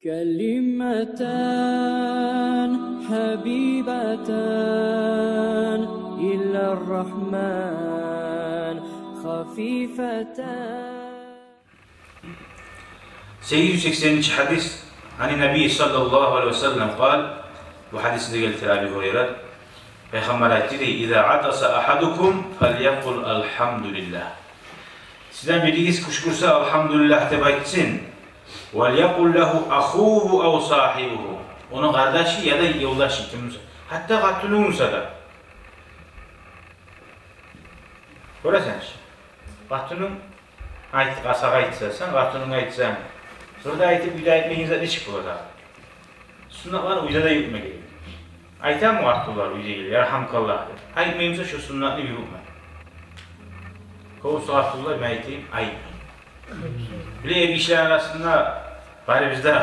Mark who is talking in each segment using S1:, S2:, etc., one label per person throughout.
S1: كلمتان حبيبتان إلى الرحمن خفيفتان.
S2: 880. hadis hani Nebi sallallahu aleyhi ve sellem قال, bu hadisinde geldi Abi Hureyre, Peygamber ayeti de İza atasa ahadukum felyekul elhamdülillah. Sizden biriniz kuşkursa elhamdülillah de baytsin. Velyekul lehu ahuhu ev sahibuhu. Onun kardeşi ya da yoldaşı kimse. Hatta katılımsa da. Görəsəniz. Qatının qasağa aytsan, qatının aytsan. Sonra da aytıb uyda etməyinizə ne çık burada? Sünnatlar uyda da yutma gelir. Aytan mı qatıllar uyda gelir? Yarhamkallah. Aytməyimsə şu sünnatını bir yutma. Kovusu qatıllar mən aytayım, aytmayın. Bile ev işler arasında bari bizde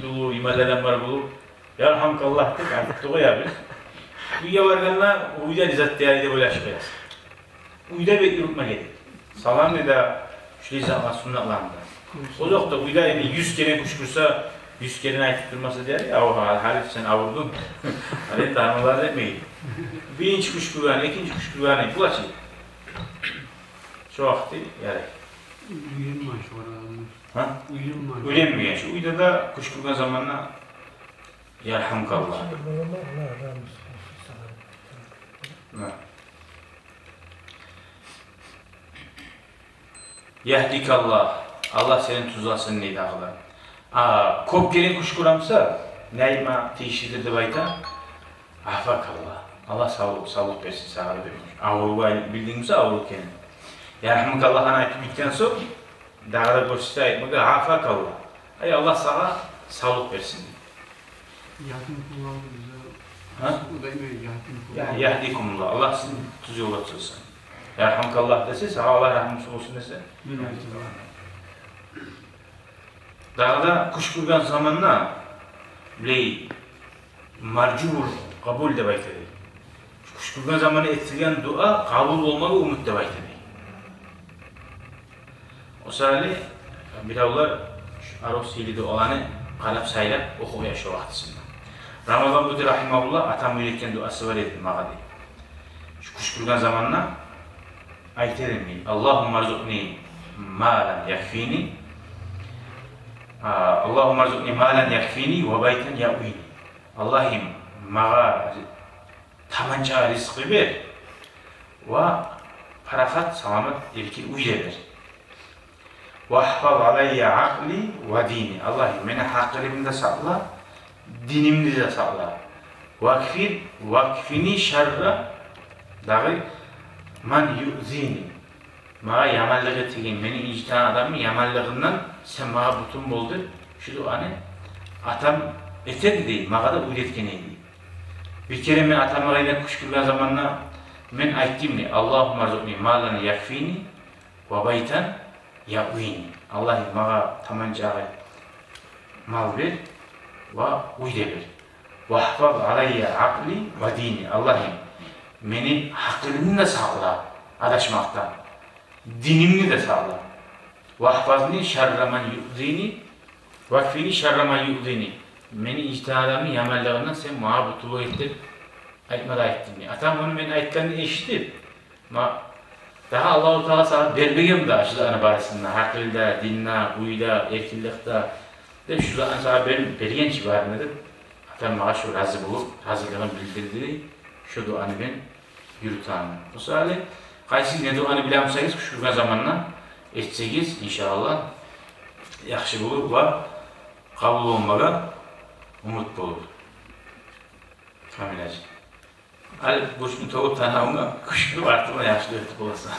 S2: yolu imellerden var bulup yarhamkallah deyip ayttığı ya bir. Uyya varganlar uyda nizat değerli böyle aşkıyız. Uyda bir yurtma gelir. Salam ne de şöyle zaman sünnatlarında. O yok da uyda 100 kere kuşkursa 100 kere aytıp durması der ya o Halit sen avurdun. Halit tanrılar etmeyin. Birinci kuşkurlarına, ikinci kuşkurlarına bu açı. Şu vakti yarayı.
S3: Uyum var şu aralarında.
S2: Ha?
S3: Uyum var.
S2: Öyle mi yani? Şu uyda da kuşkurgan zamanla yarhamkallah. Yahdikallah. Allah senin tuzlasın neydi ağlar. Kop gelin kuşkuramsa neyma teşhir de bayta afakallah. Allah sağlık versin, sağlık versin. Avrupa bildiğimizde Avrupa kendi. Yarhamkallah'ın ayıp bittikten sonra dağda görüşte ayıpmaga afakallah. Ay Allah sana sağlık versin.
S3: Yatim kullandı bize.
S2: Ha?
S3: O da yine yatim kullandı.
S2: Yahdikumullah. Allah sizin tuz yolu açılsın. Yarhamkallah dese, Allah rahmetli olsun dese. Dağda kuşkurgan zamanla biley marcur kabul de baytedi. Kuşkurgan zamanı ettiren dua kabul olmalı umut da baytedi. O sırada biravlar Aros hilide olanı kalap saylap okuya şu vaktisinde. Ramazan Budi Rahimahullah atam öğretken duası var edim mağadi. Şu kuşkurgan zamanla ayterim mi? Allahümme rzuqni mâlen yakfini Allahümme rzuqni mâlen yakfini ve bayten ya'vini. Allah'ım mağa tamanca rizkı ver ve parafat salamet erkin uyda ver. وَاحْفَظْ عَلَيَّ عَقْلِي وَدِينِ. Allah'ım beni hakkımda sakla, dinimde de sakla. وَاكْفِنِي شَرَّ dağı man yu'zini. Mağa yamallığı ettiğin, beni inciten adamın yamallığından sen mağa bütün boldur. Şu duanı atam eterdi değil, mağa da uyretkeneydi. Bir kere ben atamağıyla kuşkurgan zamanla ben ayttim ne? Allahümme rzuqni mâlen yakfini ve bayten ya'vini. Allah'ım bana tamancağı mal ver ve uyda ver. Vahfaz aleyye akli ve dini. Allah'ım beni hakkımı da sağla adaşmaktan. Dinimi de sağla. Vahfazni şerremen yu'zini vakfini şerremen yu'zini. Beni ictihadamın yamallığından sen muhabbetulu ettir. Aytmada ayttin. Atam onu beni aytlarını eşittir. Daha Allah-u Teala sana vermeyeyim de aşılarını barısında, hakkıyla, dinle, uyla, erkillikte. De şu zaman sana vergen civarındadır. Atam bana şu razı bulup, razılığını bildirdi. Şu duanı ben yürütanım. Bu sırada qaysi ne duanı biləmsəyiz, kuşkurgan zamanla etsəyiz, inşallah yaxşı bulur ve kabul olmağa umut bulur. Kamiləcik. Hali boşunu toğup tanağına kuşkuru artığına yaşlı ötüp olasa.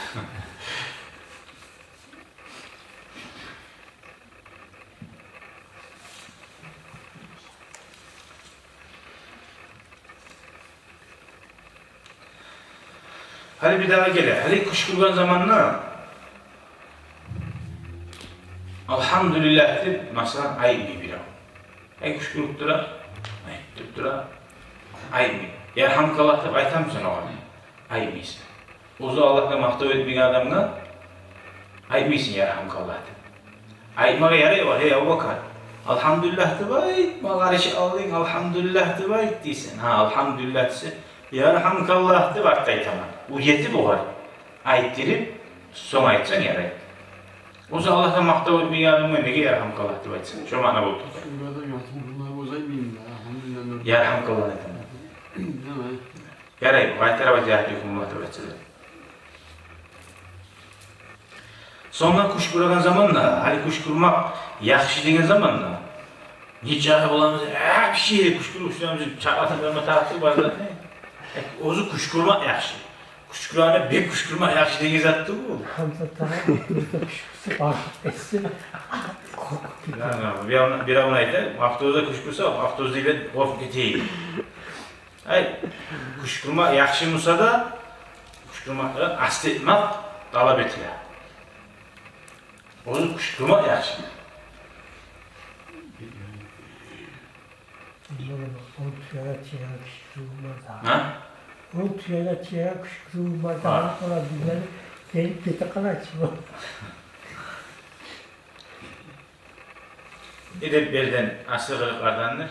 S2: Hadi bir daha gele. Hadi kuşkurgan zamanla Alhamdülillah deyip mesela ayıbı bir av. Ay kuşkuruk dura, ayıp dura, ayıbı. Yarhamkallah deyip aytam mısın oğlan? Ayıbıyısın. Ozu Allah'la maqtav etmeyen adamla ayıbıyısın yarhamkallah deyip. Ayıbmağa yarayı var, hey Abu Bakar. Alhamdülillah de bayt, mağarışı aldın, alhamdülillah de bayt deysen. Ha, alhamdülillah deysen. Yarhamkallah de baktay tamam. O yeti bu var. Ayettirip, son ayetsen yaray. O zaman Allah'tan makta olup bir yardım var, nege yarhamkallah de baytsan. Şu mana buldu.
S3: Şurada yatımcılar bozaymayayım da. Alhamdülillah.
S2: Yarhamkallah de tamam.
S3: Değil mi?
S2: Yaray, bu ayetler var yahdikumullah de baytsan. Sonra kuş kuragan zamanla, hani kuş kurmak yaxşı degen zamanla, hiç ahı bulamız, bir şey kuş kurup üstüne çaklatın verme tahtı var zaten. Ozu kuş kurmak yaxşı. Kuş kurağına bir kuş kurmak yaxşı degen zattı bu.
S4: Hamza Tanrı burada kuşkusu var. Essin.
S2: Bir avun ayda, aftozda kuş kursa, aftozda ile korkup geteyi. Kuş kurmak yaxşı olsa da, kuş kurmaktan ast etmek talep etiyor. Ozu kuş kurmak yaxşı.
S4: On tüyara çiğnen kuşkusu olmaz.
S2: Ha?
S4: On tüyara çiğnen kuşkusu olmaz. Daha sonra bizleri gelip gete kadar çıkıyor.
S2: Edip belden aslı kırıklardandır.